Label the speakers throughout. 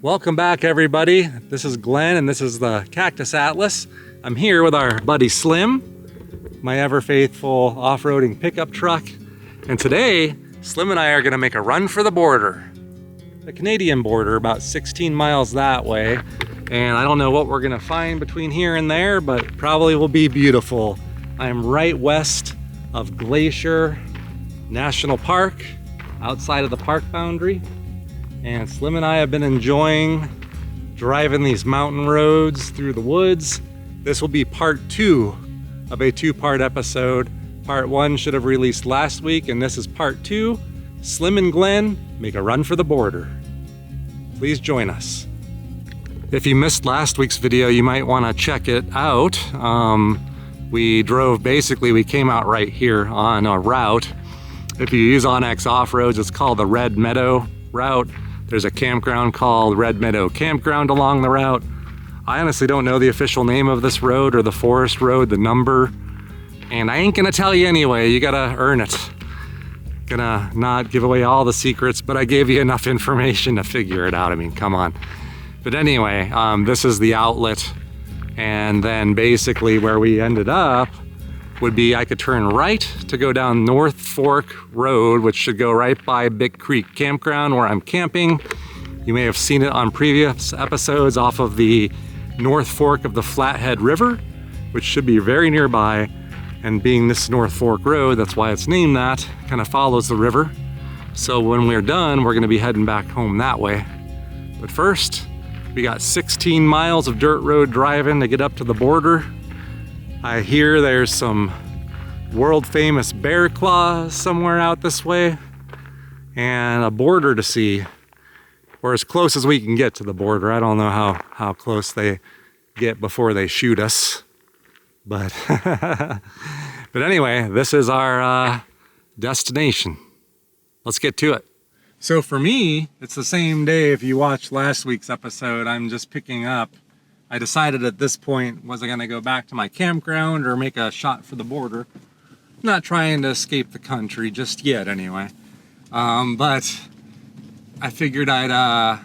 Speaker 1: Welcome back, everybody. This is Glenn and this is the Cactus Atlas. I'm here with our buddy Slim, my ever faithful off-roading pickup truck. And today, Slim and I are gonna make a run for the border. The Canadian border, about 16 miles that way. And I don't know what we're gonna find between here and there, but probably will be beautiful. I am right west of Glacier National Park, outside of the park boundary. And Slim and I have been enjoying driving these mountain roads through the woods. This will be part 2 of a 2-part episode. Part 1 should have released last week, and this is part 2. Slim and Glenn make a run for the border. Please join us. If you missed last week's video, you might want to check it out. We came out right here on a route. If you use onX Off-Roads, it's called the Red Meadow route. There's a campground called Red Meadow Campground along the route. I honestly don't know the official name of this road or the forest road, the number, and I ain't gonna tell you anyway. You gotta earn it. Gonna not give away all the secrets, but I gave you enough information to figure it out. I mean, come on. But anyway, this is the outlet, and then basically where we ended up would be I could turn right to go down North Fork Road, which should go right by Big Creek Campground where I'm camping. You may have seen it on previous episodes off of the North Fork of the Flathead River, which should be very nearby. And being this North Fork Road, that's why it's named that, kind of follows the river. So when we're done, we're gonna be heading back home that way. But first, we got 16 miles of dirt road driving to get up to the border. I hear there's some world famous bear claws somewhere out this way and a border to see. Or as close as we can get to the border. I don't know how close they get before they shoot us. But, but anyway, this is our destination. Let's get to it. So for me, it's the same day. If you watched last week's episode, I'm just picking up. I decided at this point, was I gonna go back to my campground or make a shot for the border? Not trying to escape the country just yet anyway. But I figured I'd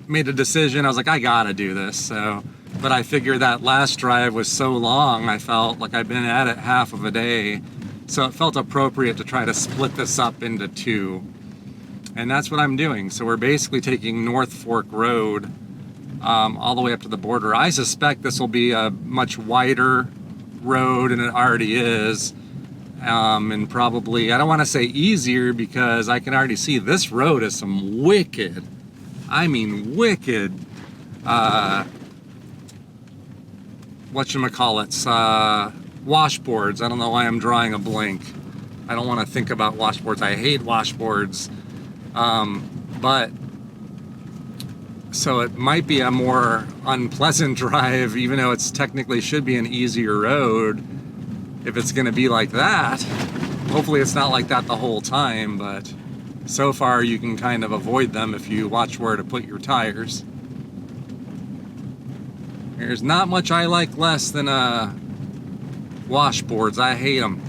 Speaker 1: made a decision. I was like, I gotta do this. So, but I figured that last drive was so long, I felt like I've been at it half of a day. So it felt appropriate to try to split this up into 2. And that's what I'm doing. So we're basically taking North Fork Road all the way up to the border. I suspect this will be a much wider road, and it already is. And probably, I don't want to say easier, because I can already see this road is some wicked, I mean wicked, washboards. I don't know why I'm drawing a blank. I don't want to think about washboards. I hate washboards. But so it might be a more unpleasant drive, even though it's technically should be an easier road. If it's gonna be like that, hopefully it's not like that the whole time, but so far you can kind of avoid them if you watch where to put your tires. There's not much I like less than washboards. I hate them.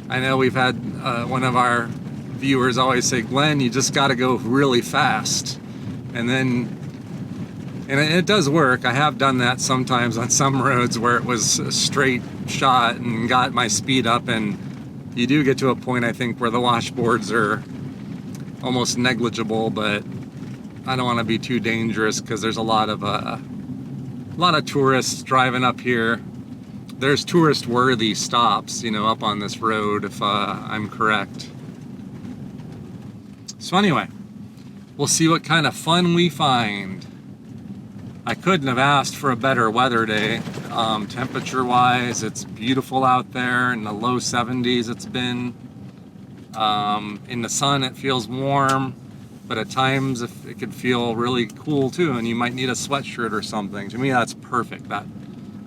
Speaker 1: I know we've had one of our viewers always say, Glenn, you just gotta go really fast. And it does work. I have done that sometimes on some roads where it was a straight shot and got my speed up, and you do get to a point, I think, where the washboards are almost negligible, but I don't want to be too dangerous because there's a lot of tourists driving up here. There's tourist-worthy stops, up on this road, if I'm correct. So anyway, we'll see what kind of fun we find. I couldn't have asked for a better weather day. Temperature-wise, it's beautiful out there. In the low 70s it's been. In the sun it feels warm, but at times it could feel really cool too, and you might need a sweatshirt or something. To me, that's perfect, that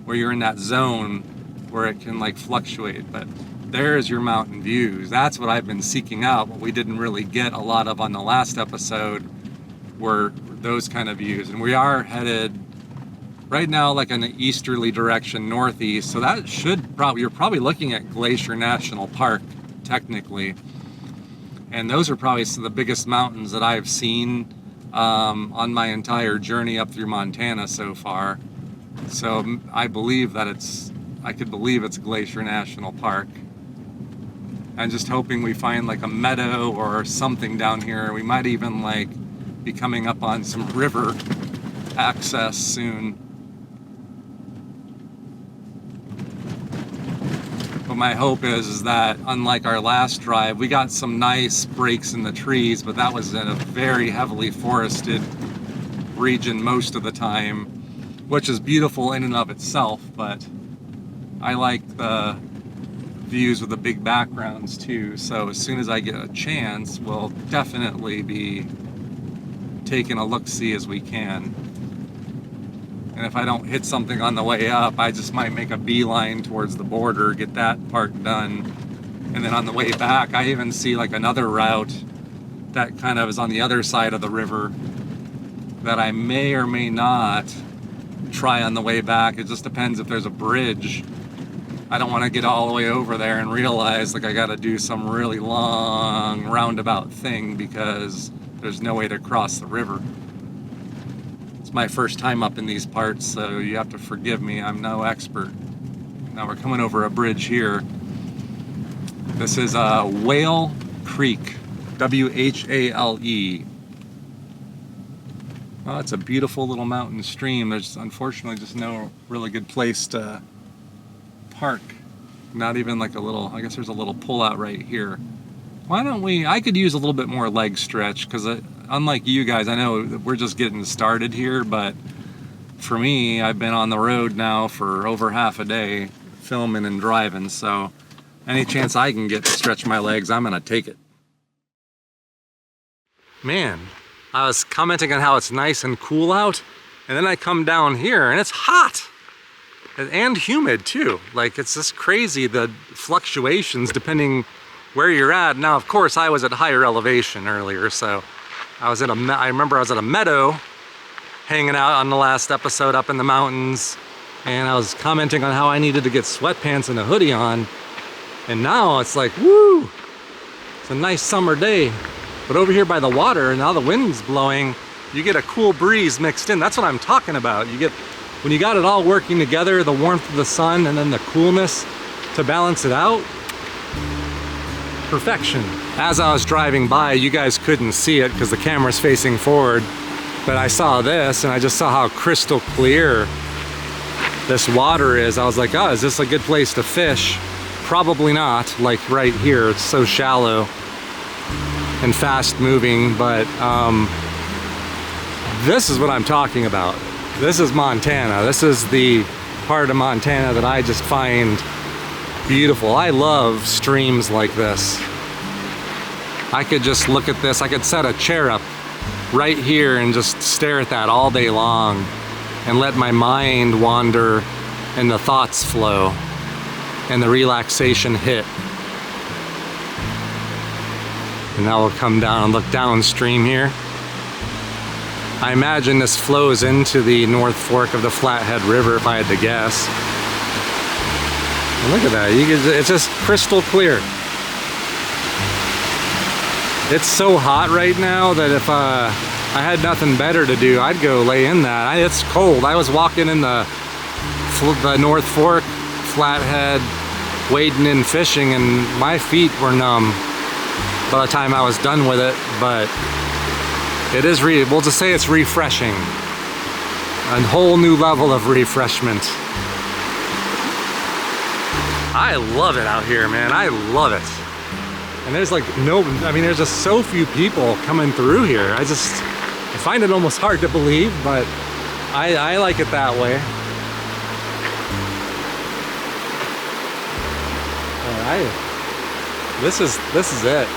Speaker 1: where you're in that zone where it can like fluctuate. But there's your mountain views. That's what I've been seeking out. What we didn't really get a lot of on the last episode were those kind of views. And we are headed right now like in an easterly direction, northeast. So that you're probably looking at Glacier National Park technically. And those are probably some of the biggest mountains that I've seen on my entire journey up through Montana so far. So I believe that I could believe it's Glacier National Park. I'm just hoping we find like a meadow or something down here. We might even like be coming up on some river access soon. But my hope is that unlike our last drive, we got some nice breaks in the trees, but that was in a very heavily forested region most of the time, which is beautiful in and of itself, but I like the views with the big backgrounds too. So as soon as I get a chance, we'll definitely be taking a look-see as we can. And if I don't hit something on the way up, I just might make a beeline towards the border, get that part done. And then on the way back, I even see like another route that kind of is on the other side of the river that I may or may not try on the way back. It just depends if there's a bridge. I don't want to get all the way over there and realize like I got to do some really long roundabout thing because there's no way to cross the river. It's my first time up in these parts, so you have to forgive me. I'm no expert. Now we're coming over a bridge here. This is Whale Creek, W-H-A-L-E. Oh, it's a beautiful little mountain stream. There's unfortunately just no really good place to park. Not even like a little, I guess there's a little pullout right here. Why don't I could use a little bit more leg stretch, because unlike you guys, I know we're just getting started here, but for me, I've been on the road now for over half a day filming and driving, so any chance I can get to stretch my legs, I'm gonna take it. Man, I was commenting on how it's nice and cool out, and then I come down here and it's hot and humid too. Like, it's just crazy, the fluctuations depending where you're at. Now, of course, I was at higher elevation earlier, so I remember I was at a meadow hanging out on the last episode up in the mountains, and I was commenting on how I needed to get sweatpants and a hoodie on, and now it's like, woo, it's a nice summer day. But over here by the water, and now the wind's blowing, you get a cool breeze mixed in. That's what I'm talking about. When you got it all working together, the warmth of the sun and then the coolness to balance it out, perfection. As I was driving by, you guys couldn't see it because the camera's facing forward, but I saw this and I just saw how crystal clear this water is. I was like, oh, is this a good place to fish? Probably not, like right here, it's so shallow and fast moving, but this is what I'm talking about. This is Montana. This is the part of Montana that I just find beautiful. I love streams like this. I could just look at this. I could set a chair up right here and just stare at that all day long and let my mind wander and the thoughts flow and the relaxation hit. And now we'll come down and look downstream here. I imagine this flows into the North Fork of the Flathead River, if I had to guess. And look at that, it's just crystal clear. It's so hot right now that if I had nothing better to do, I'd go lay in that. It's cold. I was walking in the North Fork, Flathead, wading in fishing, and my feet were numb by the time I was done with it, but it is, we'll just say it's refreshing. A whole new level of refreshment. I love it out here, man. I love it. And there's like there's just so few people coming through here. I find it almost hard to believe, but I like it that way. All right. This is it.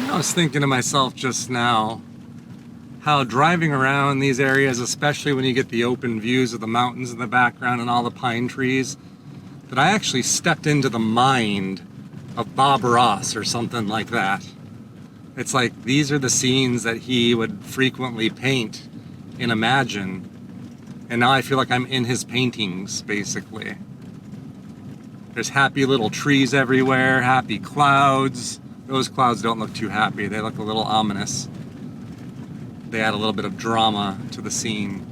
Speaker 1: I was thinking to myself just now how driving around these areas, especially when you get the open views of the mountains in the background and all the pine trees, that I actually stepped into the mind of Bob Ross or something like that. It's like these are the scenes that he would frequently paint and imagine, and now I feel like I'm in his paintings, basically. There's happy little trees everywhere, happy clouds. Those clouds don't look too happy. They look a little ominous. They add a little bit of drama to the scene.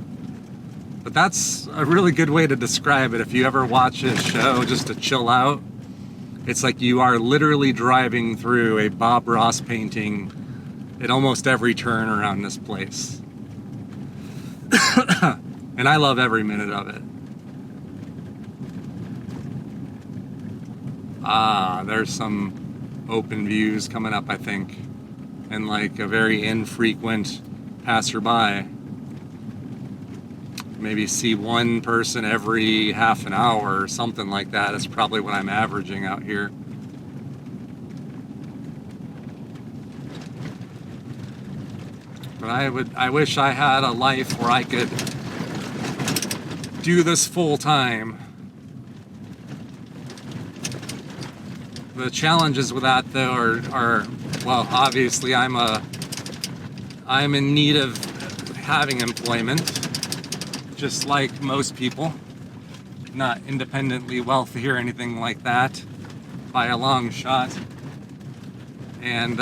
Speaker 1: But that's a really good way to describe it. If you ever watch a show just to chill out, it's like you are literally driving through a Bob Ross painting at almost every turn around this place. And I love every minute of it. There's some open views coming up, I think, and like a very infrequent passerby. Maybe see one person every half an hour or something like that. That's probably what I'm averaging out here. But I wish I had a life where I could do this full time. The challenges with that though are well, obviously I'm in need of having employment, just like most people. Not independently wealthy or anything like that by a long shot. And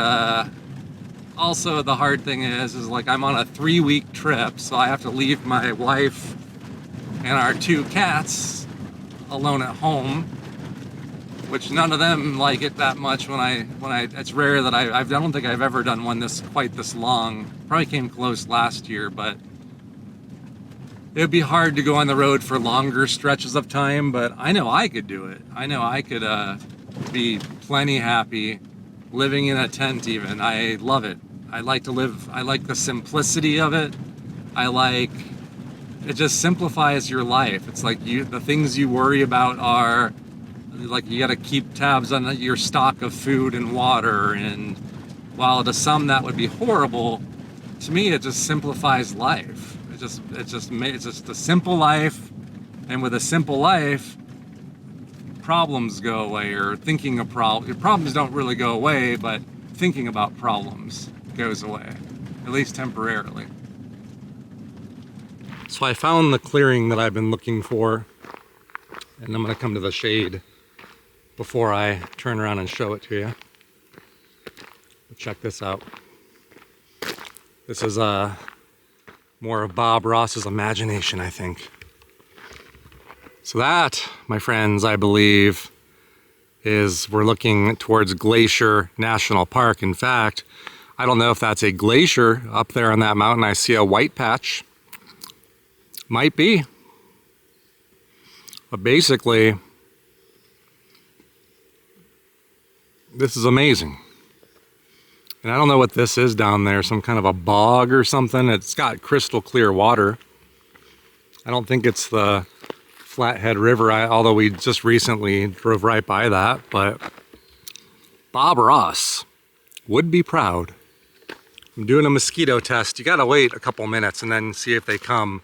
Speaker 1: also the hard thing is like I'm on a 3-week trip, so I have to leave my wife and our 2 cats alone at home, which none of them like it that much when I it's rare that I don't think I've ever done one quite this long. Probably came close last year, but it would be hard to go on the road for longer stretches of time, but I know I could do it. I know I could be plenty happy living in a tent even. I love it. I like to live, I like the simplicity of it. It just simplifies your life. It's like the things you worry about are like you got to keep tabs on your stock of food and water, and while to some that would be horrible, to me it just simplifies life. It's just a simple life, and with a simple life, problems go away, or thinking of problems don't really go away, but thinking about problems goes away, at least temporarily. So I found the clearing that I've been looking for, and I'm going to come to the shade before I turn around and show it to you. Check this out. This is more of Bob Ross's imagination, I think. So that, my friends, I believe, is we're looking towards Glacier National Park. In fact, I don't know if that's a glacier up there on that mountain. I see a white patch. Might be. But basically, this is amazing. And I don't know what this is down there, some kind of a bog or something. It's got crystal clear water. I don't think it's the Flathead River, although we just recently drove right by that. But Bob Ross would be proud. I'm doing a mosquito test. You gotta wait a couple minutes and then see if they come.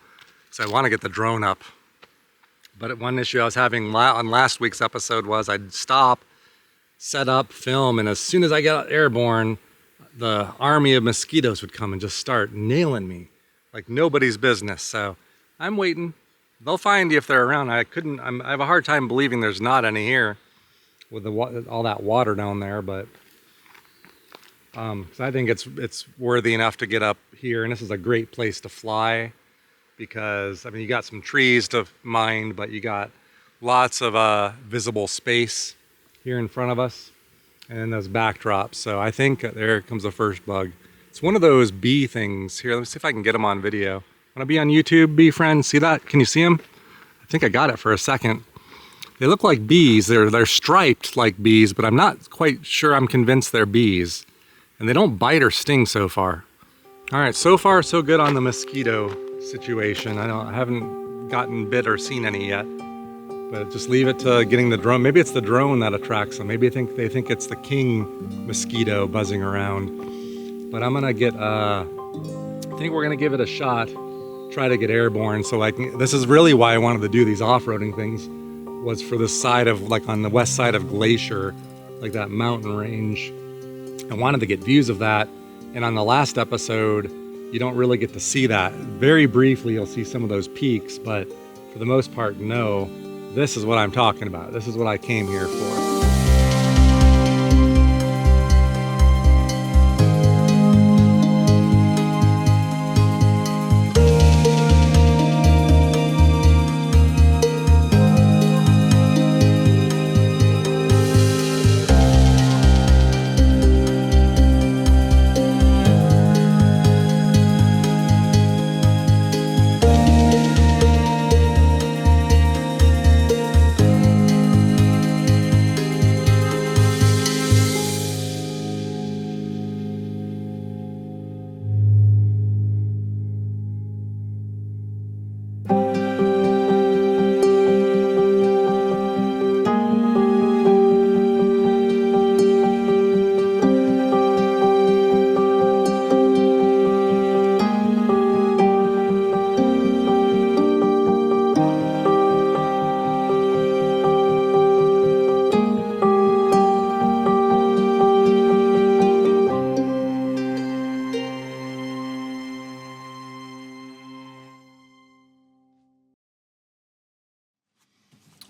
Speaker 1: So I wanna get the drone up. But one issue I was having on last week's episode was I'd stop, set up, film, and as soon as I got airborne, the army of mosquitoes would come and just start nailing me like nobody's business. So I'm waiting. They'll find you if they're around. I have a hard time believing there's not any here with all that water down there, but so I think it's worthy enough to get up here. And this is a great place to fly because, I mean, you got some trees to mind, but you got lots of visible space here in front of us. And then those backdrops. So I think there comes the first bug. It's one of those bee things. Here, let me see if I can get them on video. Want to be on YouTube, bee friend? See that? Can you see them? I think I got it for a second. They look like bees. They're striped like bees, but I'm not quite sure. I'm convinced they're bees. And they don't bite or sting so far. All right, so far so good on the mosquito situation. I haven't gotten bit or seen any yet. But just leave it to getting the drone. Maybe it's the drone that attracts them. Maybe they think it's the king mosquito buzzing around. But I'm gonna get, I think we're gonna give it a shot. Try to get airborne so I can, this is really why I wanted to do these off-roading things, was for this side of, like on the west side of Glacier, like that mountain range. I wanted to get views of that. And on the last episode, you don't really get to see that. Very briefly, you'll see some of those peaks, but for the most part, no. This is what I'm talking about. This is what I came here for.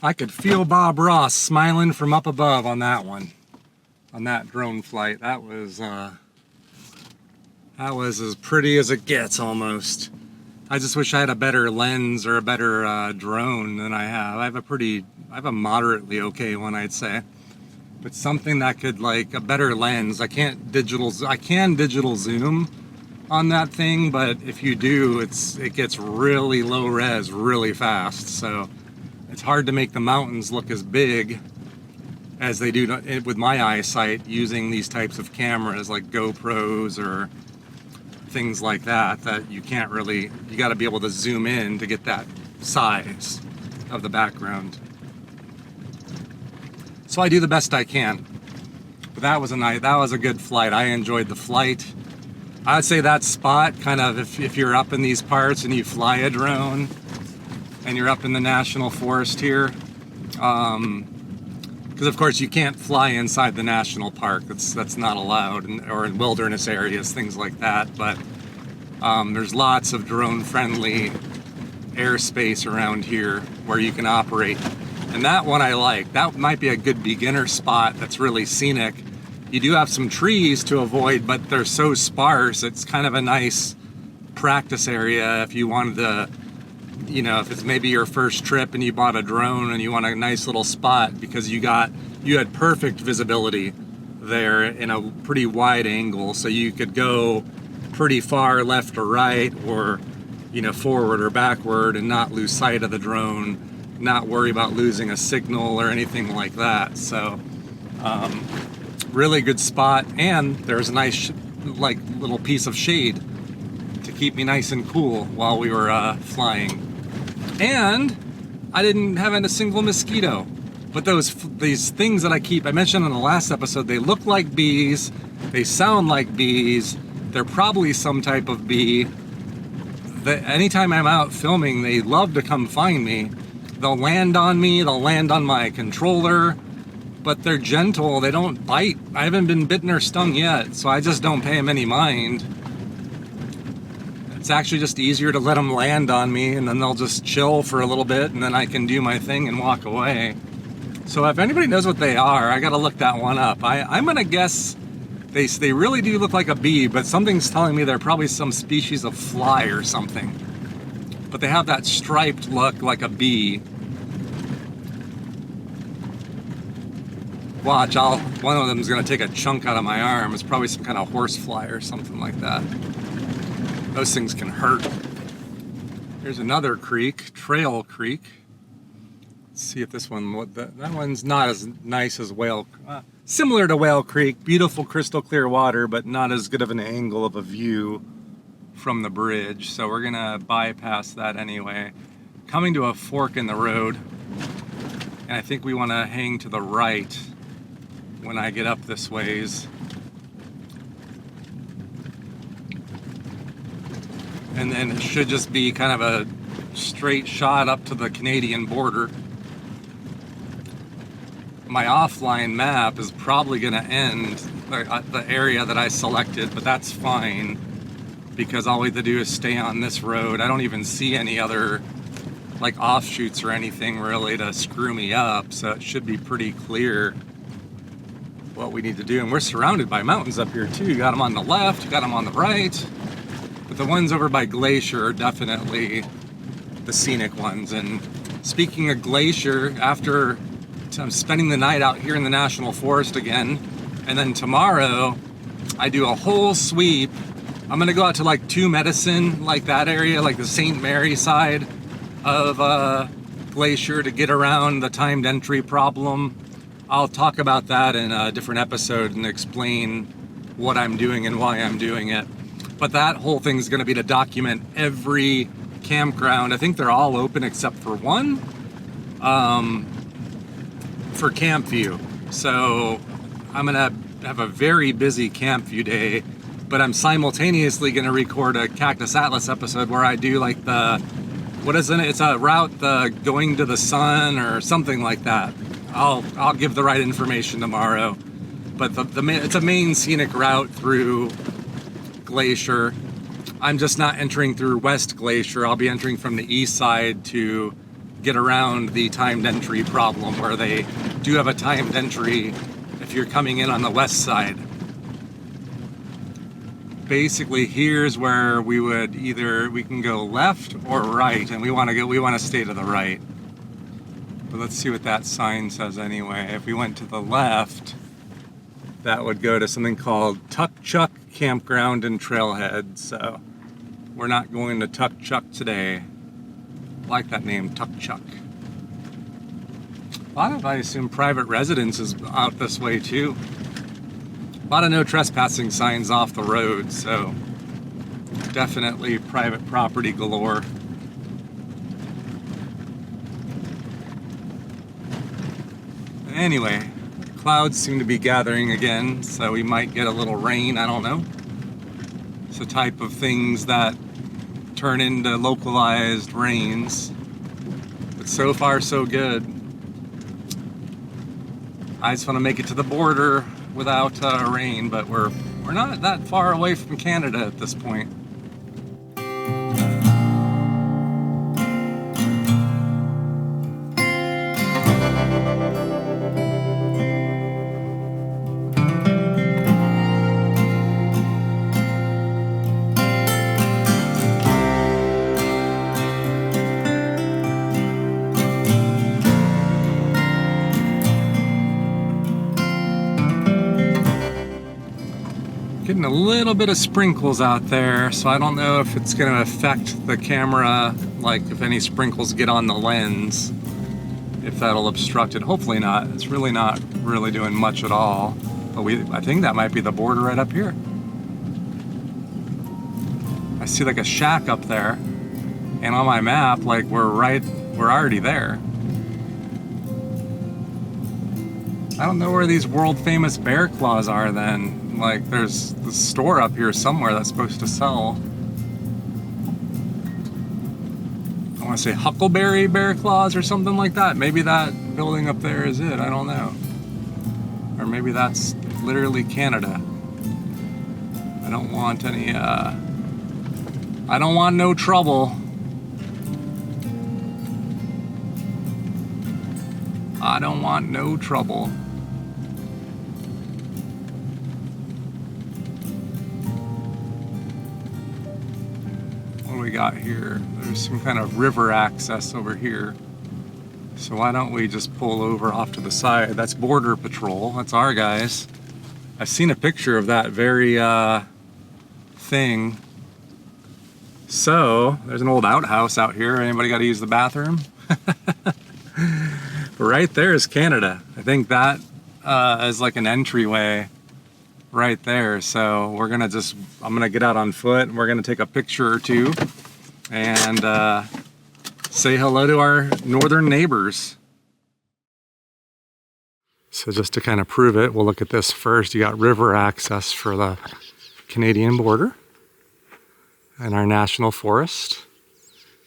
Speaker 1: I could feel Bob Ross smiling from up above on that one, on that drone flight. That was as pretty as it gets almost. I just wish I had a better lens or a better drone than I have. I have a moderately okay one, I'd say, but something that could, like, a better lens. I can digital zoom on that thing, but if you do, it gets really low res really fast. So it's hard to make the mountains look as big as they do with my eyesight using these types of cameras like GoPros or things like that, that you can't really, you got to be able to zoom in to get that size of the background. So I do the best I can. But that was a good flight. I enjoyed the flight. I'd say that spot, kind of, if you're up in these parts and you fly a drone, and you're up in the national forest here, because of course you can't fly inside the national park. That's not allowed, or in wilderness areas, things like that. But there's lots of drone-friendly airspace around here where you can operate. And that one I like. That might be a good beginner spot that's really scenic. You do have some trees to avoid, but they're so sparse. It's kind of a nice practice area if you wanted to, you know, if it's maybe your first trip and you bought a drone and you want a nice little spot because you had perfect visibility there in a pretty wide angle, so you could go pretty far left or right, or, you know, forward or backward, and not lose sight of the drone, not worry about losing a signal or anything like that. So really good spot, and there's a nice like little piece of shade to keep me nice and cool while we were flying. And I didn't have a single mosquito. But these things that I mentioned in the last episode, they look like bees, they sound like bees, they're probably some type of bee. Anytime I'm out filming, they love to come find me. They'll land on me, they'll land on my controller, but they're gentle, they don't bite. I haven't been bitten or stung yet, so I just don't pay them any mind. It's actually just easier to let them land on me, and then they'll just chill for a little bit, and then I can do my thing and walk away. So if anybody knows what they are, I gotta look that one up. I'm gonna guess they really do look like a bee, but something's telling me they're probably some species of fly or something. But they have that striped look like a bee. Watch, one of them is gonna take a chunk out of my arm. It's probably some kind of horsefly or something like that. Those things can hurt. Here's another creek, Trail Creek. Let's see if this one, that one's not as nice as similar to Whale Creek, beautiful crystal clear water, but not as good of an angle of a view from the bridge. So we're gonna bypass that anyway. Coming to a fork in the road, and I think we wanna hang to the right when I get up this ways. And then it should just be kind of a straight shot up to the Canadian border. My offline map is probably going to end the area that I selected, but that's fine because all we have to do is stay on this road. I don't even see any other like offshoots or anything really to screw me up, so it should be pretty clear what we need to do. And we're surrounded by mountains up here too. You got them on the left, you got them on the right, but the ones over by Glacier are definitely the scenic ones. And speaking of Glacier, after I'm spending the night out here in the National Forest again, and then tomorrow I do a whole sweep. I'm gonna go out to like Two Medicine, like that area, like the St. Mary side of Glacier, to get around the timed entry problem. I'll talk about that in a different episode and explain what I'm doing and why I'm doing it. But that whole thing's gonna be to document every campground. I think they're all open except for one, for Campvue. So I'm gonna have a very busy Campvue day, but I'm simultaneously gonna record a Cactus Atlas episode where I do like the, what is it? It's a route, the going to the sun or something like that. I'll give the right information tomorrow. But it's a main scenic route through Glacier. I'm just not entering through West Glacier. I'll be entering from the east side to get around the timed entry problem, where they do have a timed entry if you're coming in on the west side. Basically, here's where we can go left or right, and we want to stay to the right. But let's see what that sign says anyway. If we went to the left, that would go to something called Tuk Chuk Campground and Trailhead. So we're not going to Tuk Chuk today. I like that name, Tuk Chuk. A lot of, I assume, private residences out this way too. A lot of no trespassing signs off the road, so definitely private property galore. Anyway, clouds seem to be gathering again, so we might get a little rain, I don't know. It's the type of things that turn into localized rains. But so far, so good. I just want to make it to the border without rain, but we're not that far away from Canada at this point. Getting a little bit of sprinkles out there, so I don't know if it's going to affect the camera, like if any sprinkles get on the lens, if that'll obstruct it. Hopefully not. It's really not really doing much at all. But I think that might be the border right up here. I see like a shack up there, and on my map, like we're already there. I don't know where these world famous bear claws are then. Like, there's the store up here somewhere that's supposed to sell. I want to say Huckleberry bear claws or something like that. Maybe that building up there is it. I don't know. Or maybe that's literally Canada. I don't want any, I don't want no trouble. I don't want no trouble. We got here, there's some kind of river access over here, so why don't we just pull over off to the side? That's Border Patrol, that's our guys. I've seen a picture of that very thing. So there's an old outhouse out here. Anybody got to use the bathroom? But right there is Canada. I think that is like an entryway right there. So we're gonna I'm gonna get out on foot and we're gonna take a picture or two and say hello to our northern neighbors. So just to kind of prove it, we'll look at this first. You got river access for the Canadian border and our national forest.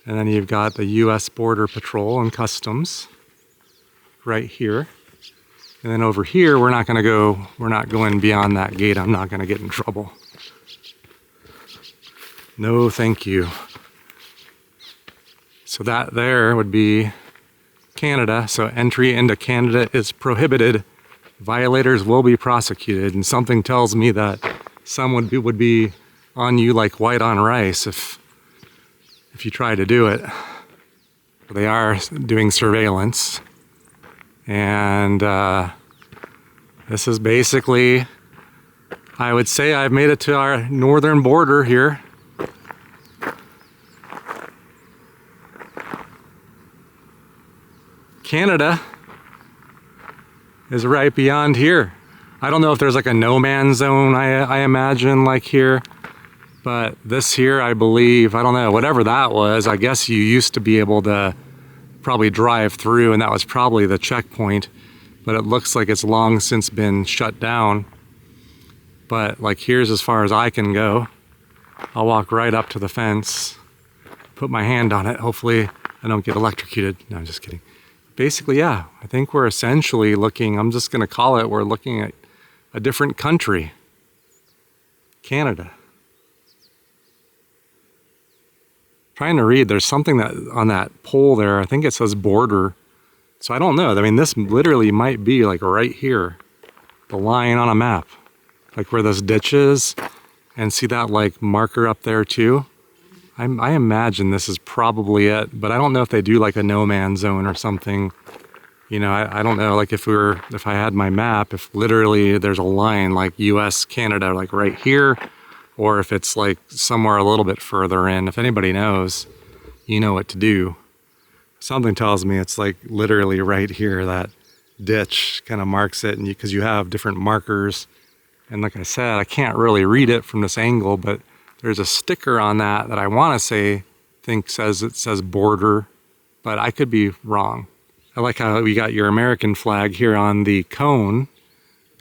Speaker 1: And then you've got the US Border Patrol and Customs right here. And then over here, we're not going beyond that gate. I'm not gonna get in trouble. No, thank you. So that there would be Canada. So entry into Canada is prohibited. Violators will be prosecuted, and something tells me that someone would be on you like white on rice if you try to do it. They are doing surveillance, and this is basically, I would say I've made it to our northern border here. Canada is right beyond here. I don't know if there's like a no man's zone, I imagine, like here. But this here, I believe, I don't know, whatever that was, I guess you used to be able to probably drive through, and that was probably the checkpoint. But it looks like it's long since been shut down. But like, here's as far as I can go. I'll walk right up to the fence, put my hand on it. Hopefully I don't get electrocuted. No, I'm just kidding. Basically, yeah, I think we're essentially looking, I'm just gonna call it, we're looking at a different country. Canada. Trying to read, there's something that on that pole there, I think it says border. So I don't know, I mean, this literally might be like right here, the line on a map, like where this ditch is, and see that like marker up there too? I imagine this is probably it, but I don't know if they do like a no man zone or something. You know, I don't know, like if I had my map, if literally there's a line like US, Canada, like right here, or if it's like somewhere a little bit further in. If anybody knows, you know what to do. Something tells me it's like literally right here, that ditch kind of marks it, and because you have different markers. And like I said, I can't really read it from this angle, but there's a sticker on that I want to think it says border, but I could be wrong. I like how we got your American flag here on the cone,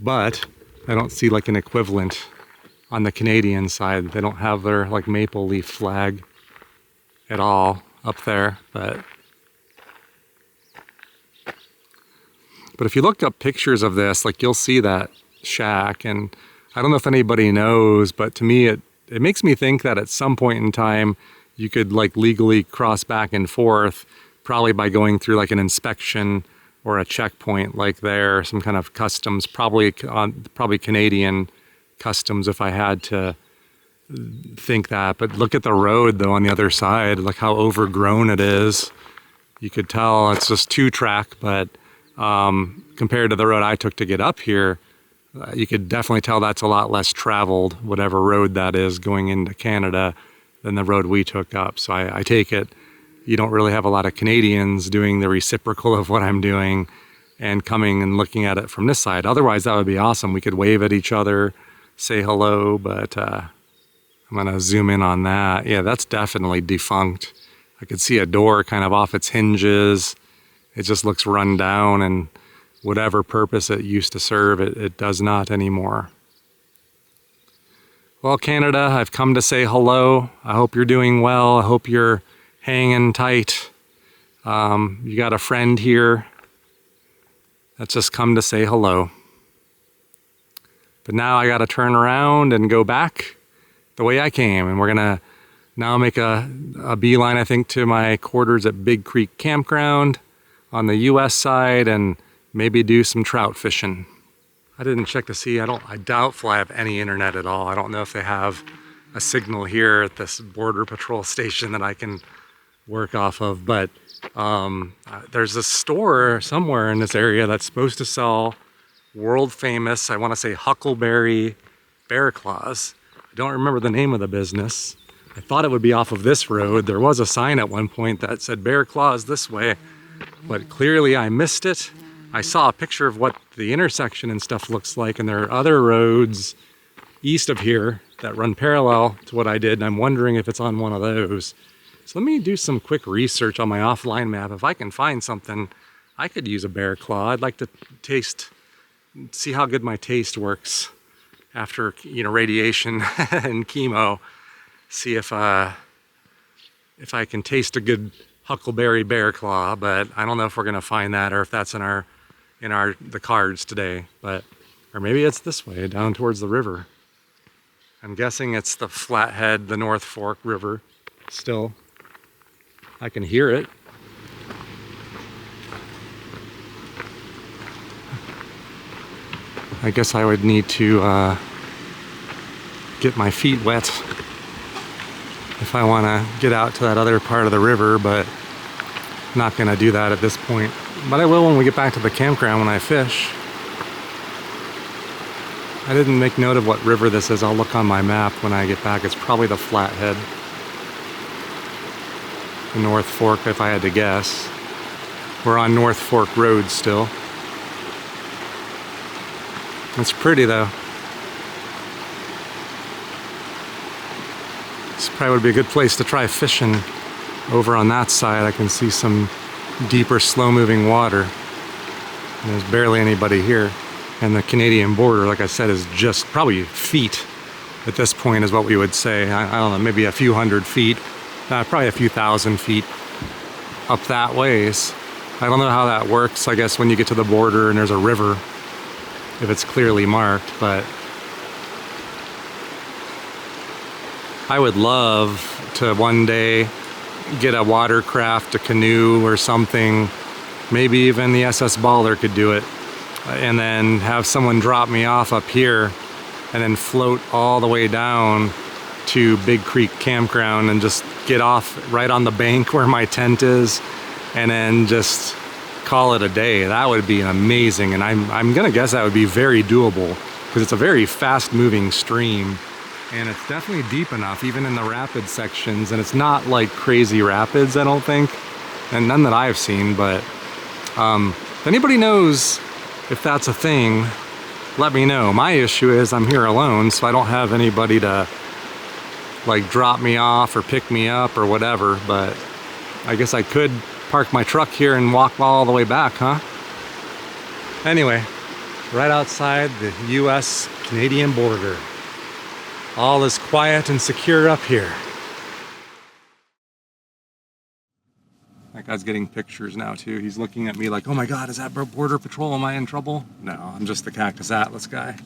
Speaker 1: but I don't see like an equivalent on the Canadian side. They don't have their like maple leaf flag at all up there, but if you look up pictures of this, like you'll see that shack, and I don't know if anybody knows, but to me it makes me think that at some point in time you could like legally cross back and forth, probably by going through like an inspection or a checkpoint like there, some kind of customs, probably Canadian customs if I had to think that. But look at the road though on the other side, like how overgrown it is. You could tell it's just 2-track, but compared to the road I took to get up here, you could definitely tell that's a lot less traveled, whatever road that is going into Canada, than the road we took up. So I take it you don't really have a lot of Canadians doing the reciprocal of what I'm doing and coming and looking at it from this side. Otherwise, that would be awesome. We could wave at each other, say hello, but I'm gonna zoom in on that. Yeah, that's definitely defunct. I could see a door kind of off its hinges. It just looks run down, and whatever purpose it used to serve, it does not anymore. Well, Canada, I've come to say hello. I hope you're doing well. I hope you're hanging tight. You got a friend here that's just come to say hello. But now I got to turn around and go back the way I came, and we're gonna now make a beeline, I think, to my quarters at Big Creek Campground on the US side, and maybe do some trout fishing. I didn't check to see, I doubtful I have any internet at all. I don't know if they have a signal here at this border patrol station that I can work off of, but there's a store somewhere in this area that's supposed to sell world famous, I want to say Huckleberry bear claws. I don't remember the name of the business. I thought it would be off of this road. There was a sign at one point that said bear claws this way, but clearly I missed it. I saw a picture of what the intersection and stuff looks like, and there are other roads east of here that run parallel to what I did, and I'm wondering if it's on one of those. So let me do some quick research on my offline map. If I can find something, I could use a bear claw. I'd like to see how good my taste works after, radiation and chemo. See if I can taste a good Huckleberry bear claw, but I don't know if we're gonna find that or if that's in the cards today. Or maybe it's this way down towards the river. I'm guessing it's the Flathead, the North Fork River still. I can hear it. I guess I would need to get my feet wet if I want to get out to that other part of the river, but I'm not going to do that at this point. But I will when we get back to the campground when I fish. I didn't make note of what river this is. I'll look on my map when I get back. It's probably the Flathead. The North Fork, if I had to guess. We're on North Fork Road still. It's pretty though. This probably would be a good place to try fishing. Over on that side I can see some deeper, slow-moving water. And there's barely anybody here. And the Canadian border, like I said, is just probably feet at this point is what we would say. I don't know, maybe a few hundred feet. Probably a few thousand feet up that ways. I don't know how that works. I guess when you get to the border and there's a river, if it's clearly marked, but I would love to one day get a watercraft, a canoe or something. Maybe even the SS Baller could do it. And then have someone drop me off up here and then float all the way down to Big Creek Campground and just get off right on the bank where my tent is and then just call it a day. That would be amazing, and I'm gonna guess that would be very doable because it's a very fast moving stream and it's definitely deep enough even in the rapid sections, and it's not like crazy rapids, I don't think, and none that I've seen. But if anybody knows if that's a thing, let me know. My issue is I'm here alone, so I don't have anybody to like drop me off or pick me up or whatever, but I guess I could park my truck here and walk all the way back, huh? Anyway, right outside the US-Canadian border. All is quiet and secure up here. That guy's getting pictures now too. He's looking at me like, oh my God, is that Border Patrol? Am I in trouble? No, I'm just the Cactus Atlas guy.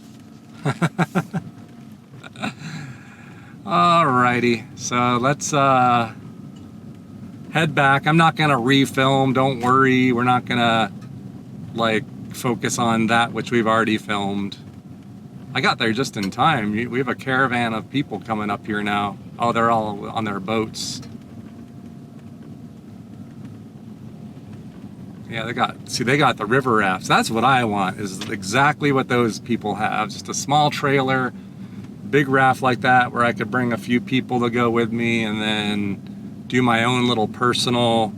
Speaker 1: Alrighty, so let's head back. I'm not gonna refilm, don't worry. We're not gonna like focus on that which we've already filmed. I got there just in time. We have a caravan of people coming up here now. Oh, they're all on their boats. Yeah, they got the river rafts. That's what I want, is exactly what those people have. Just a small trailer, big raft like that where I could bring a few people to go with me and then do my own little personal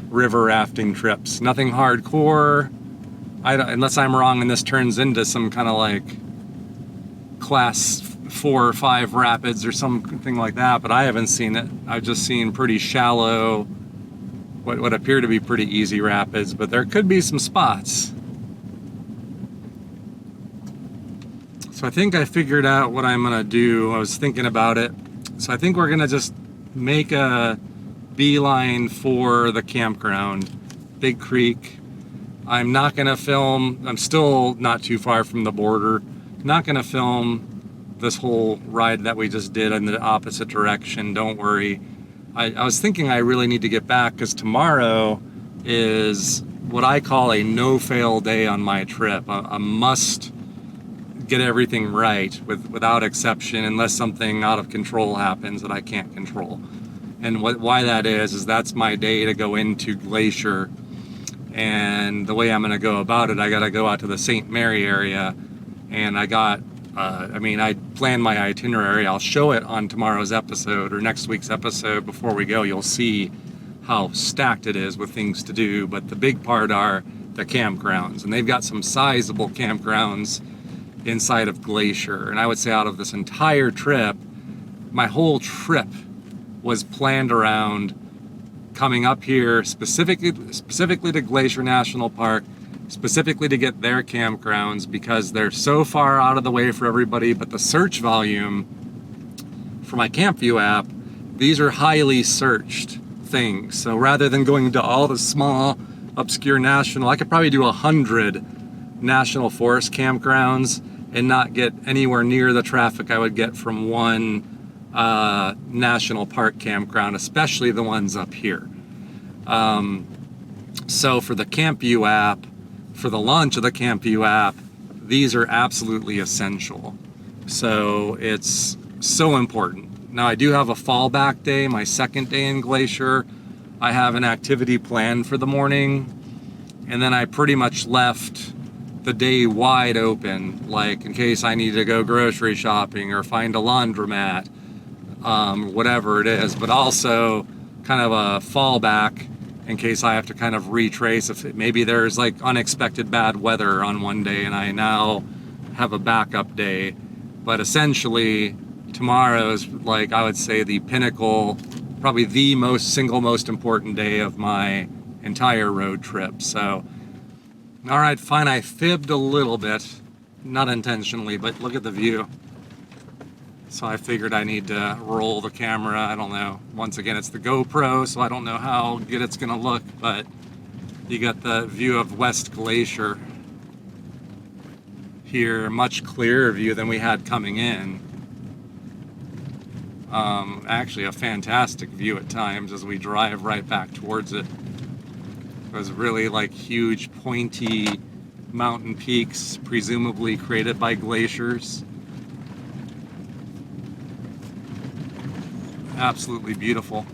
Speaker 1: river rafting trips. Nothing hardcore. Unless I'm wrong and this turns into some kind of like class 4 or 5 rapids or something like that, but I haven't seen it. I've just seen pretty shallow, what appear to be pretty easy rapids, but there could be some spots. So I think I figured out what I'm gonna do. I was thinking about it. So I think we're gonna just make a beeline for the campground, Big Creek. I'm not gonna film, I'm still not too far from the border. Not gonna film this whole ride that we just did in the opposite direction, don't worry. I was thinking I really need to get back because tomorrow is what I call a no-fail day on my trip. A must get everything right without exception, unless something out of control happens that I can't control. And why that is that's my day to go into Glacier. And the way I'm gonna go about it, I gotta go out to the St. Mary area, and I planned my itinerary. I'll show it on tomorrow's episode or next week's episode. Before we go, you'll see how stacked it is with things to do, but the big part are the campgrounds, and they've got some sizable campgrounds inside of Glacier. And I would say out of this entire trip, my whole trip was planned around coming up here specifically to Glacier National Park, specifically to get their campgrounds, because they're so far out of the way for everybody. But the search volume for my Campvue app, these are highly searched things. So rather than going to all the small obscure national, I could probably do 100 national forest campgrounds and not get anywhere near the traffic I would get from one national park campground, especially the ones up here. So for the Campvue app, for the launch of the Campvue app, these are absolutely essential. So it's so important. Now I do have a fallback day, my second day in Glacier. I have an activity planned for the morning, and then I pretty much left the day wide open, like in case I need to go grocery shopping or find a laundromat, whatever it is, but also kind of a fallback in case I have to kind of retrace if maybe there's like unexpected bad weather on one day and I now have a backup day. But essentially tomorrow is, like, I would say the pinnacle, probably the single most important day of my entire road trip. So all right, fine, I fibbed a little bit, not intentionally, but look at the view. So I figured I need to roll the camera. I don't know. Once again, it's the GoPro, so I don't know how good it's gonna look, but you got the view of West Glacier here, much clearer view than we had coming in. Actually a fantastic view at times as we drive right back towards it. It was really like huge pointy mountain peaks, presumably created by glaciers. Absolutely beautiful.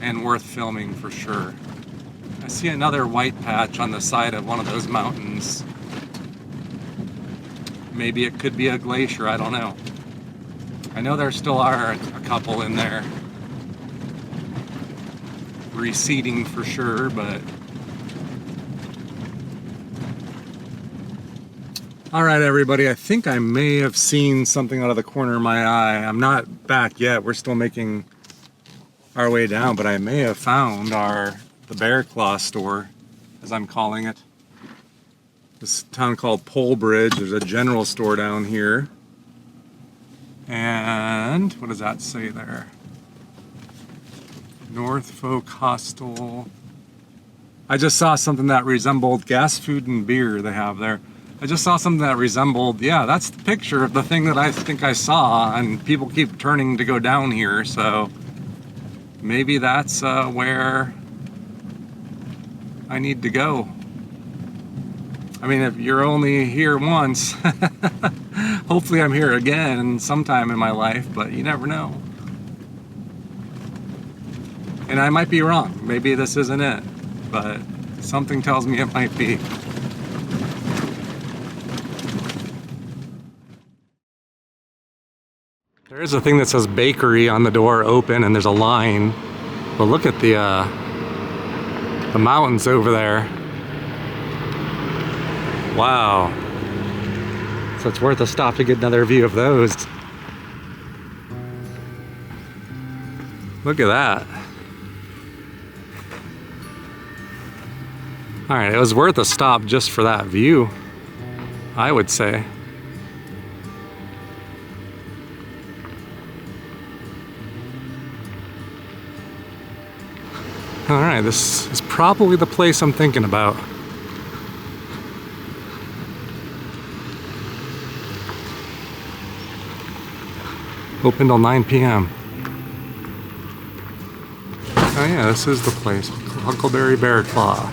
Speaker 1: And worth filming for sure. I see another white patch on the side of one of those mountains. Maybe it could be a glacier, I don't know. I know there still are a couple in there. Receding for sure, but all right, everybody, I think I may have seen something out of the corner of my eye. I'm not back yet. We're still making our way down, but I may have found the Bear Claw store, as I'm calling it. This town called Polebridge. There's a general store down here. And what does that say there? Norfolk Hostel. I just saw something that resembled gas, food, and beer they have there. I just saw something that resembled, yeah, that's the picture of the thing that I think I saw, and people keep turning to go down here, so maybe that's where I need to go. I mean, if you're only here once, hopefully I'm here again sometime in my life, but you never know. And I might be wrong. Maybe this isn't it, but something tells me it might be. There is a thing that says bakery on the door, open, and there's a line. But look at the mountains over there. Wow. So it's worth a stop to get another view of those. Look at that. All right, it was worth a stop just for that view, I would say. All right, this is probably the place I'm thinking about. Open till 9 p.m. Oh yeah, this is the place. Huckleberry Bear Claw.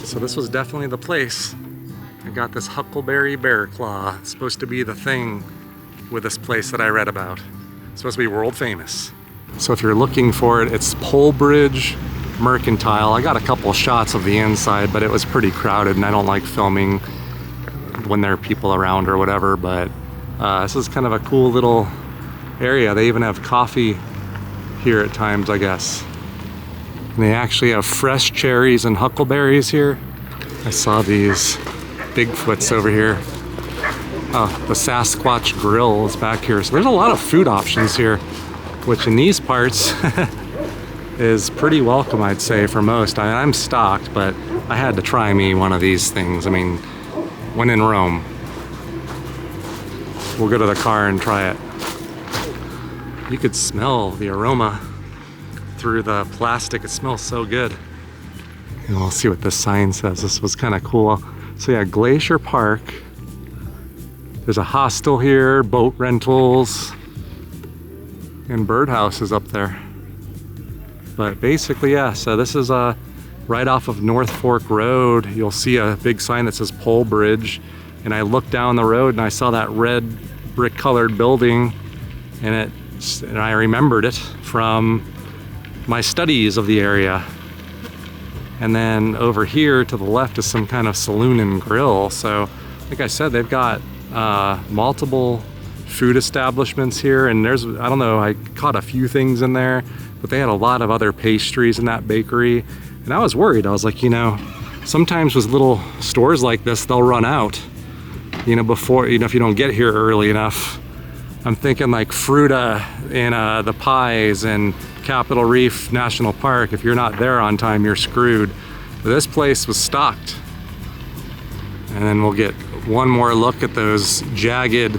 Speaker 1: So this was definitely the place. I got this Huckleberry Bear Claw. It's supposed to be the thing with this place that I read about. It's supposed to be world famous. So if you're looking for it, it's Polebridge Mercantile. I got a couple shots of the inside, but it was pretty crowded and I don't like filming when there are people around or whatever, but this is kind of a cool little area. They even have coffee here at times, I guess. And they actually have fresh cherries and huckleberries here. I saw these Bigfoots over here. Oh, the Sasquatch Grill is back here. So there's a lot of food options here, which in these parts is pretty welcome, I'd say, for most. I'm stocked, but I had to try me one of these things. I mean, when in Rome. We'll go to the car and try it. You could smell the aroma through the plastic. It smells so good. And we'll see what this sign says. This was kind of cool. So yeah, Glacier Park, There's a hostel here, boat rentals, and birdhouses up there. But basically, yeah, so this is right off of North Fork Road. You'll see a big sign that says Polebridge. And I looked down the road and I saw that red brick colored building, and I remembered it from my studies of the area. And then over here to the left is some kind of saloon and grill. So like I said, they've got multiple food establishments here, and there's, I don't know, I caught a few things in there, but they had a lot of other pastries in that bakery. And I was worried. I was like, you know, sometimes with little stores like this, they'll run out, you know, before, you know, if you don't get here early enough. I'm thinking like Fruta and the pies and Capitol Reef National Park. If you're not there on time, you're screwed. But this place was stocked. And then we'll get one more look at those jagged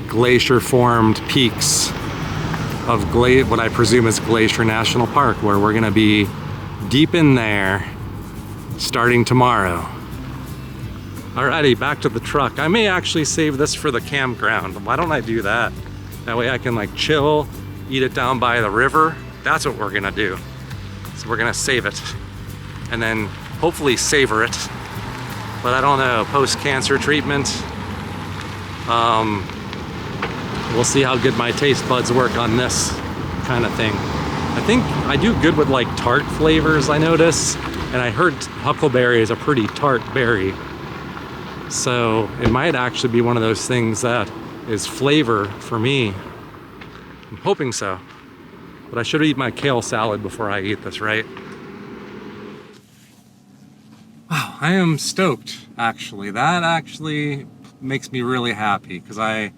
Speaker 1: glacier-formed peaks of what I presume is Glacier National Park, where we're gonna be deep in there starting tomorrow. Alrighty, back to the truck. I may actually save this for the campground. Why don't I do that? That way I can like chill, eat it down by the river. That's what we're gonna do. So we're gonna save it and then hopefully savor it. But I don't know, post-cancer treatment, we'll see how good my taste buds work on this kind of thing. I think I do good with like tart flavors, I notice. And I heard huckleberry is a pretty tart berry. So it might actually be one of those things that is flavor for me. I'm hoping so. But I should eat my kale salad before I eat this, right? Wow, I am stoked, actually. That actually makes me really happy because I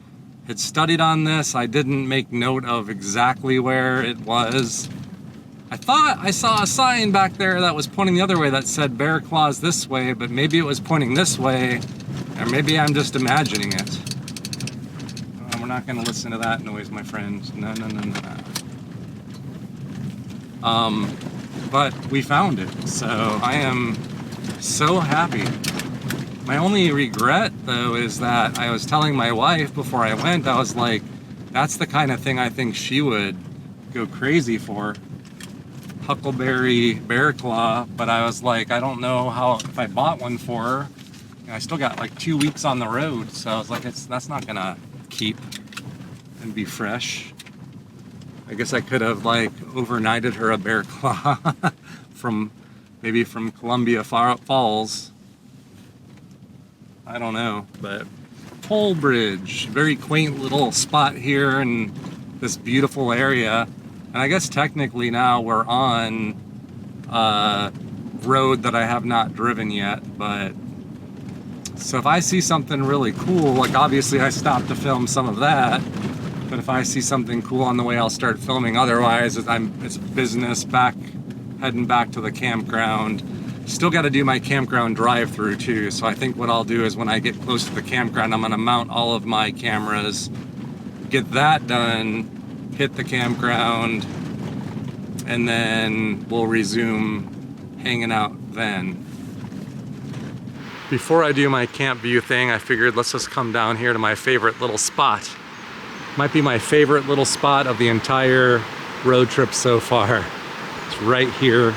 Speaker 1: had studied on this. I didn't make note of exactly where it was. I thought I saw a sign back there that was pointing the other way that said Bear Claws this way, but maybe it was pointing this way, or maybe I'm just imagining it. We're not gonna listen to that noise, my friend. No, no, no, no, no. But we found it, so I am so happy. My only regret, though, is that I was telling my wife before I went, I was like, that's the kind of thing I think she would go crazy for. Huckleberry bear claw, but I was like, I don't know how, if I bought one for her, and I still got like 2 weeks on the road, so I was like, that's not gonna keep and be fresh. I guess I could have like overnighted her a bear claw maybe from Columbia Falls. I don't know, but Polebridge, very quaint little spot here in this beautiful area. And I guess technically now we're on a road that I have not driven yet, but so if I see something really cool, like obviously I stopped to film some of that, but if I see something cool on the way, I'll start filming. Otherwise, it's business heading back to the campground. Still got to do my campground drive-through too. So I think what I'll do is when I get close to the campground, I'm gonna mount all of my cameras, get that done, hit the campground, and then we'll resume hanging out then. Before I do my Campvue thing, I figured let's just come down here to my favorite little spot. Might be my favorite little spot of the entire road trip so far. It's right here.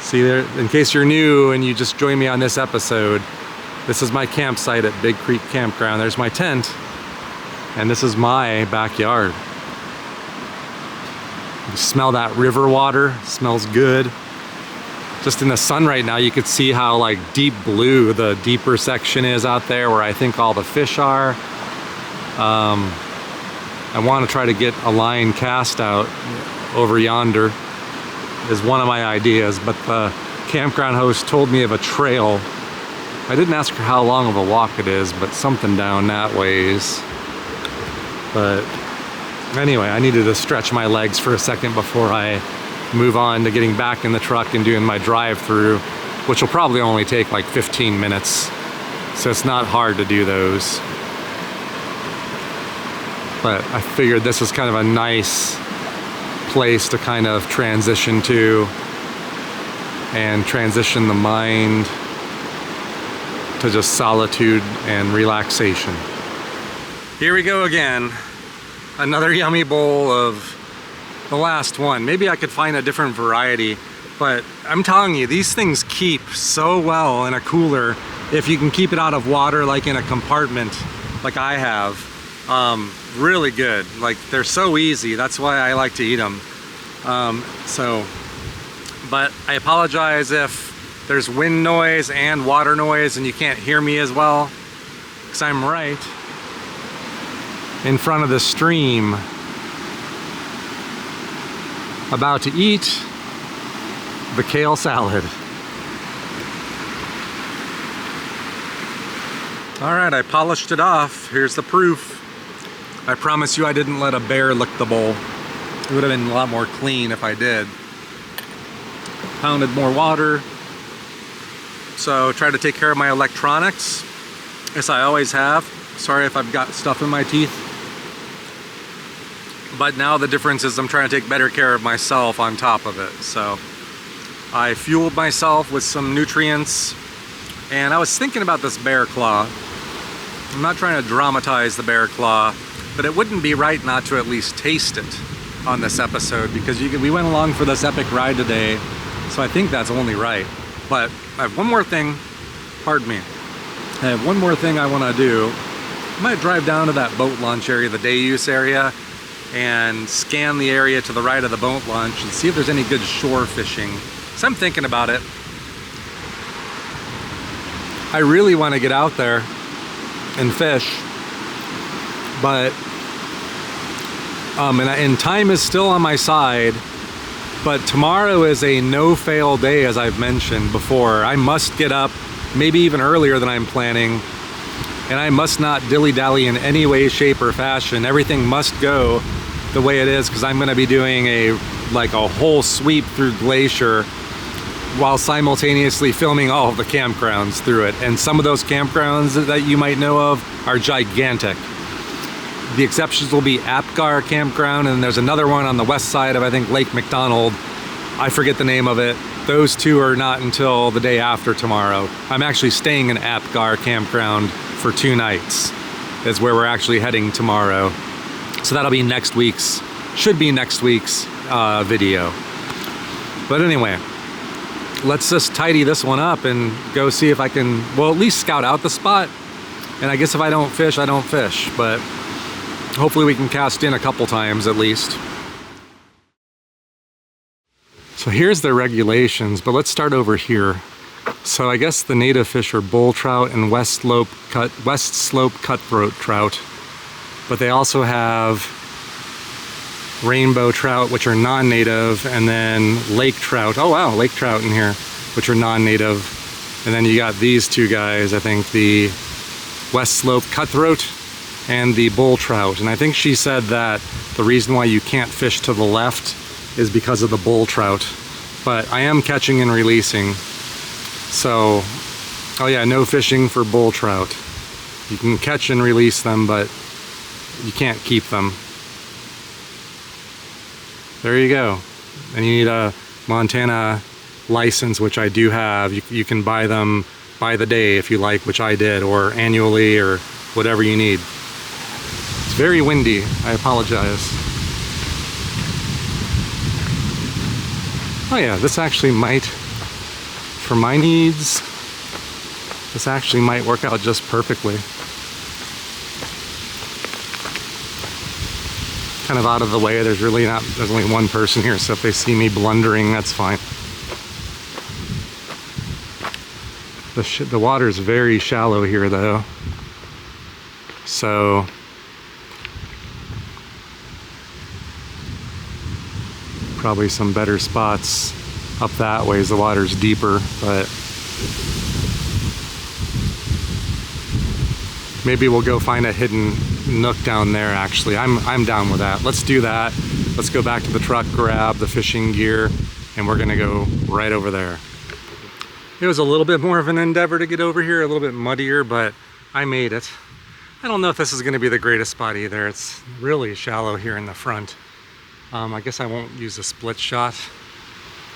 Speaker 1: See there, in case you're new and you just joined me on this episode, this is my campsite at Big Creek Campground. There's my tent, and this is my backyard. You smell that river water, it smells good. Just in the sun right now, you could see how like deep blue the deeper section is out there where I think all the fish are. I want to try to get a line cast out over yonder is one of my ideas, but the campground host told me of a trail. I didn't ask her how long of a walk it is, but something down that ways. But anyway, I needed to stretch my legs for a second before I move on to getting back in the truck and doing my drive-through, which will probably only take like 15 minutes. So it's not hard to do those. But I figured this is kind of a nice place to kind of transition to and transition the mind to just solitude and relaxation. Here we go again. Another yummy bowl of the last one. Maybe I could find a different variety, but I'm telling you, these things keep so well in a cooler if you can keep it out of water, like in a compartment like I have. Really good. Like, they're so easy. That's why I like to eat them. But I apologize if there's wind noise and water noise and you can't hear me as well, because I'm right in front of the stream, about to eat the kale salad. All right, I polished it off. Here's the proof. I promise you I didn't let a bear lick the bowl. It would have been a lot more clean if I did. Pounded more water. So try to take care of my electronics, as I always have. Sorry if I've got stuff in my teeth. But now the difference is I'm trying to take better care of myself on top of it. So I fueled myself with some nutrients, and I was thinking about this bear claw. I'm not trying to dramatize the bear claw, but it wouldn't be right not to at least taste it on this episode, because we went along for this epic ride today, so I think that's only right. But I have one more thing, pardon me, I have one more thing I want to do. I might drive down to that boat launch area, the day use area, and scan the area to the right of the boat launch and see if there's any good shore fishing. So I'm thinking about it. I really want to get out there and fish, but and time is still on my side, but tomorrow is a no-fail day, as I've mentioned before. I must get up maybe even earlier than I'm planning, and I must not dilly-dally in any way, shape, or fashion. Everything must go the way it is, because I'm going to be doing a whole sweep through Glacier while simultaneously filming all of the campgrounds through it. And some of those campgrounds that you might know of are gigantic. The exceptions will be Apgar Campground, and there's another one on the west side of, I think, Lake McDonald. I forget the name of it. Those two are not until the day after tomorrow. I'm actually staying in Apgar Campground for 2 nights, is where we're actually heading tomorrow. So that'll be next week's, should be next week's video. But anyway, let's just tidy this one up and go see if I can, well, at least scout out the spot. And I guess if I don't fish, I don't fish, but hopefully we can cast in a couple times at least. So here's the regulations, but let's start over here. So I guess the native fish are bull trout and west slope cutthroat trout, but they also have rainbow trout, which are non-native, and then lake trout. Oh wow, lake trout in here, which are non-native. And then you got these two guys, I think the west slope cutthroat and the bull trout. And I think she said that the reason why you can't fish to the left is because of the bull trout. But I am catching and releasing. So, oh yeah, no fishing for bull trout. You can catch and release them, but you can't keep them. There you go. And you need a Montana license, which I do have. You can buy them by the day if you like, which I did, or annually, or whatever you need. It's very windy. I apologize. Oh yeah, this actually might, for my needs, this actually might work out just perfectly. Kind of out of the way. There's only one person here, so if they see me blundering, that's fine. The water is very shallow here though, so probably some better spots up that way as the water's deeper, but maybe we'll go find a hidden nook down there. Actually, I'm down with that. Let's do that. Let's go back to the truck, grab the fishing gear, and we're gonna go right over there. It was a little bit more of an endeavor to get over here, a little bit muddier, but I made it. I don't know if this is gonna be the greatest spot either. It's really shallow here in the front. I guess I won't use a split shot.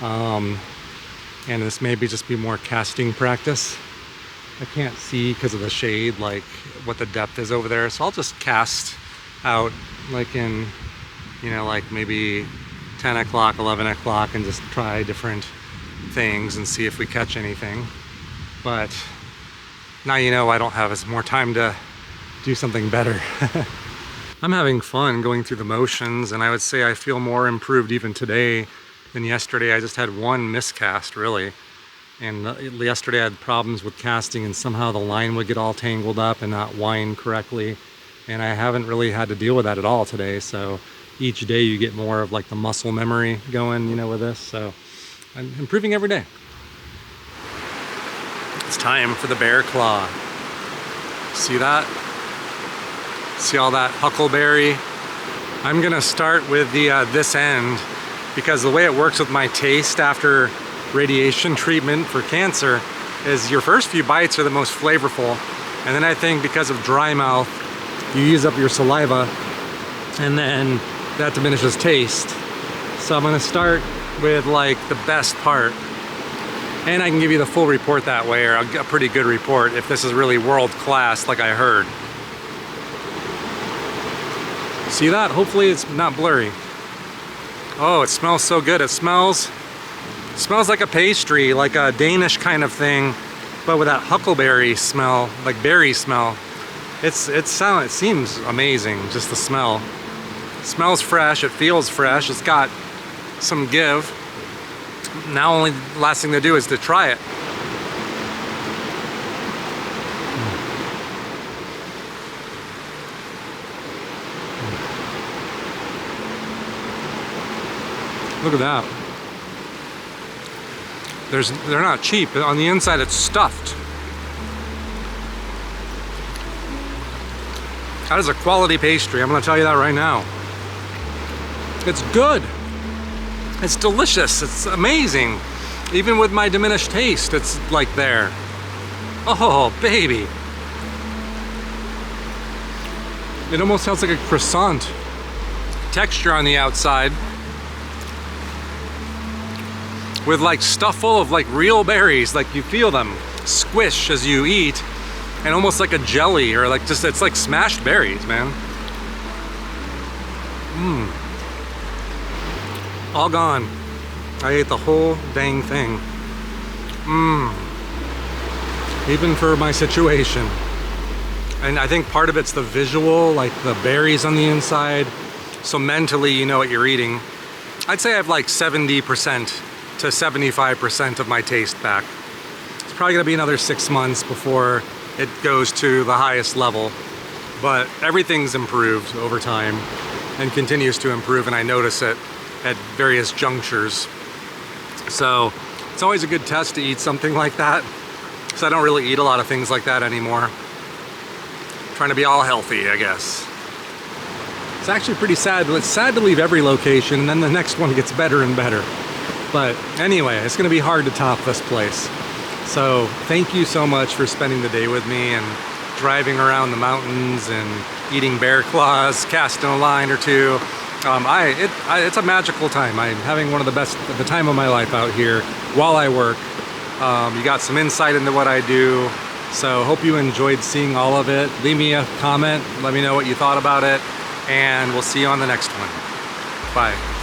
Speaker 1: And this maybe just be more casting practice. I can't see because of the shade, like what the depth is over there. So I'll just cast out like in, you know, like maybe 10 o'clock, 11 o'clock and just try different things and see if we catch anything. But now you know I don't have as more time to do something better. I'm having fun going through the motions, and I would say I feel more improved even today than yesterday. I just had one miscast really. And yesterday I had problems with casting and somehow the line would get all tangled up and not wind correctly. And I haven't really had to deal with that at all today. So each day you get more of like the muscle memory going, you know, with this. So I'm improving every day. It's time for the bear claw. See that? See all that huckleberry? I'm gonna start with the this end because the way it works with my taste after radiation treatment for cancer is your first few bites are the most flavorful, and then I think because of dry mouth you use up your saliva and then that diminishes taste. So I'm gonna start with like the best part, and I can give you the full report that way, or a pretty good report if this is really world class like I heard. See that? Hopefully it's not blurry. Oh, it smells so good. It smells like a pastry, like a Danish kind of thing, but with that huckleberry smell, like berry smell. It seems amazing, just the smell. It smells fresh, it feels fresh, it's got some give. Now only the last thing to do is to try it. Look at that. They're not cheap. On the inside it's stuffed. That is a quality pastry, I'm gonna tell you that right now. It's good. It's delicious, it's amazing. Even with my diminished taste, it's like there. Oh, baby. It almost has like a croissant texture on the outside, with like stuff full of like real berries, like you feel them squish as you eat, and almost like a jelly, or like just, it's like smashed berries, man. All gone. I ate the whole dang thing. Even for my situation. And I think part of it's the visual, like the berries on the inside, so mentally you know what you're eating. I'd say I have like 70% to 75% of my taste back. It's probably gonna be another 6 months before it goes to the highest level, but everything's improved over time and continues to improve, and I notice it at various junctures. So it's always a good test to eat something like that, because I don't really eat a lot of things like that anymore. Trying to be all healthy, I guess. It's actually pretty sad. It's sad to leave every location and then the next one gets better and better. But anyway, it's gonna be hard to top this place. So thank you so much for spending the day with me and driving around the mountains and eating bear claws, casting a line or two. It's a magical time. I'm having one of the time of my life out here while I work. You got some insight into what I do. So hope you enjoyed seeing all of it. Leave me a comment, let me know what you thought about it, and we'll see you on the next one. Bye.